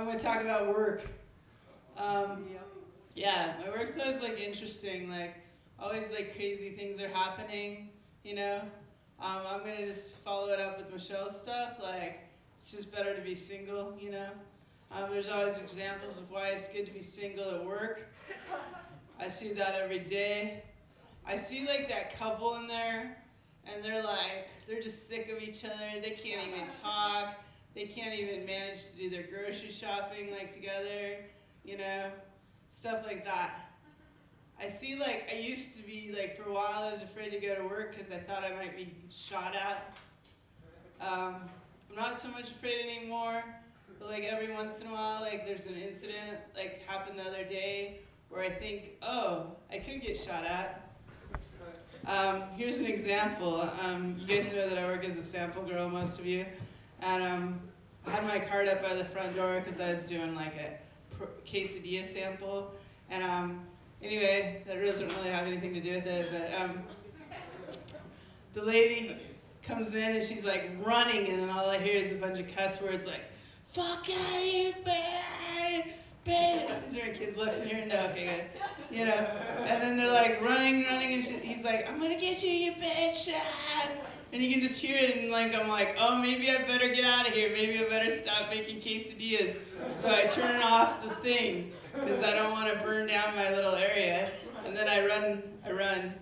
I'm going to talk about work. Yeah, my work's always like interesting. Like always like crazy things are happening. You know. I'm going to just follow it up with Michelle's stuff. Like it's just better to be single. You know. There's always examples of why it's good to be single at work. I see that every day. I see like that couple in there, and they're just sick of each other. They can't even talk. They can't even manage to do their grocery shopping like together, you know, stuff like that. I see like, I used to be like, for a while I was afraid to go to work because I thought I might be shot at. I'm not so much afraid anymore, but like every once in a while, like there's an incident like happened the other day where I think, oh, I could get shot at. Here's an example. You guys know that I work as a sample girl, most of you. And I had my card up by the front door because I was doing like a quesadilla sample. And anyway, that doesn't really have anything to do with it, but the lady comes in and she's like running, and then all I hear is a bunch of cuss words like, fuck out of here, babe! Is there any kids left in here? No, okay, good. You know, and then they're like running, and he's like, I'm gonna get you, you bitch! And you can just hear it, and like I'm like, oh, maybe I better get out of here. Maybe I better stop making quesadillas. So I turn off the thing because I don't want to burn down my little area. And then I run,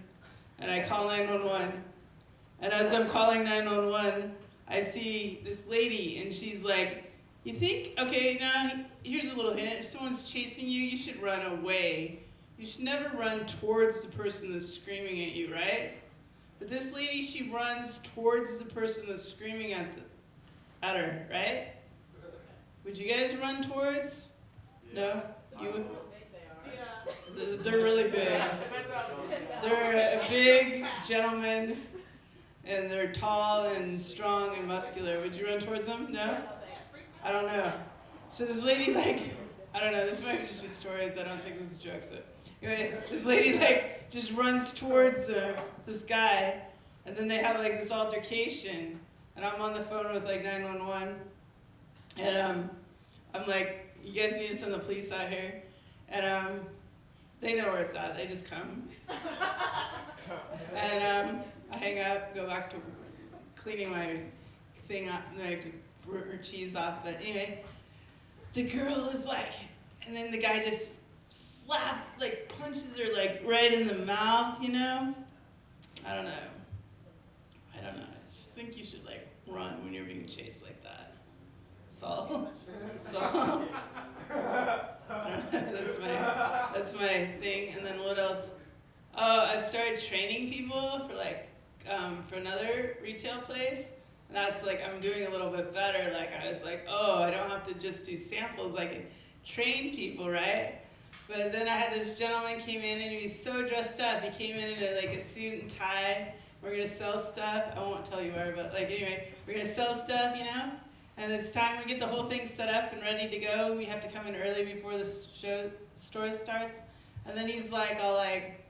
and I call 911. And as I'm calling 911, I see this lady, and she's like, you think, okay, now here's a little hint. If someone's chasing you, you should run away. You should never run towards the person that's screaming at you, right? But this lady, she runs towards the person that's screaming at her, right? Would you guys run towards? No? You? They're really big. They're a big gentleman, and they're tall and strong and muscular. Would you run towards them? No? I don't know. So this lady, like, I don't know, this might just be stories, I don't think this is jokes, but anyway, this lady, like, just runs towards this guy, and then they have, like, this altercation, and I'm on the phone with, like, 911, and I'm like, you guys need to send the police out here, and they know where it's at, they just come, and I hang up, go back to cleaning my thing up, like, her cheese off, but anyway, the girl is like, and then the guy just punches her like right in the mouth, you know? I don't know. I just think you should like run when you're being chased like that. So that's my thing. And then what else? Oh, I started training people for another retail place. And that's like, I'm doing a little bit better. Like, I was like, oh, I don't have to just do samples. I can train people, right? But then I had this gentleman came in, and he was so dressed up. He came in like a suit and tie. We're going to sell stuff. I won't tell you where, but like, anyway, we're going to sell stuff, you know? And it's time we get the whole thing set up and ready to go. We have to come in early before the store starts. And then he's like, all like,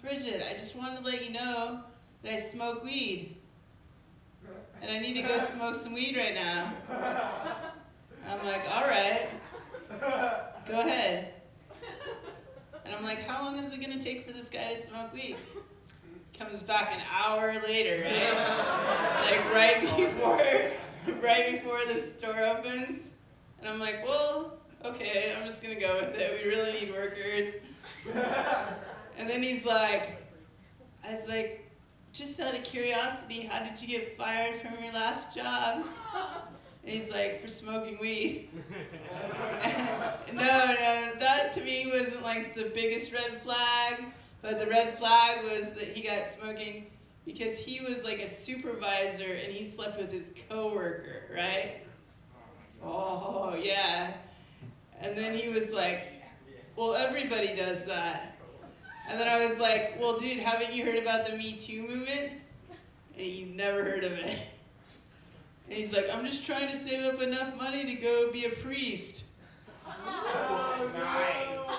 Bridget, I just wanted to let you know that I smoke weed. And I need to go smoke some weed right now. And I'm like, all right, go ahead. And I'm like, how long is it going to take for this guy to smoke weed? Comes back an hour later, right? Like right before the store opens. And I'm like, well, okay, I'm just going to go with it. We really need workers. And then he's like, I was like, just out of curiosity, how did you get fired from your last job? And he's like, for smoking weed. No, that to me wasn't like the biggest red flag, but the red flag was that he got smoking because he was like a supervisor and he slept with his coworker, right? Oh, yeah. And then he was like, well, everybody does that. And then I was like, well, dude, haven't you heard about the Me Too movement? And he never heard of it. And he's like, I'm just trying to save up enough money to go be a priest. Oh, nice.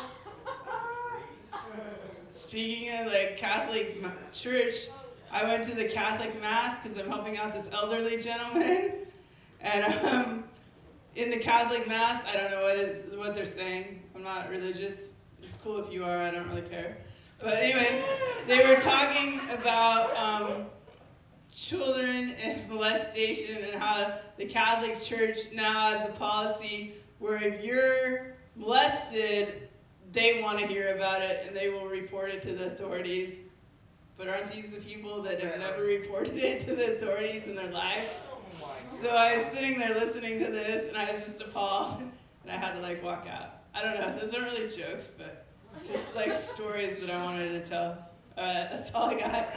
Speaking of like Catholic church, I went to the Catholic Mass because I'm helping out this elderly gentleman. And in the Catholic Mass, I don't know what they're saying. I'm not religious. It's cool if you are, I don't really care. But anyway, they were talking about children and molestation and how the Catholic Church now has a policy where if you're molested, they want to hear about it and they will report it to the authorities. But aren't these the people that have never reported it to the authorities in their life? So I was sitting there listening to this and I was just appalled and I had to like walk out. I don't know, those aren't really jokes, but it's just like stories that I wanted to tell. Alright, that's all I got.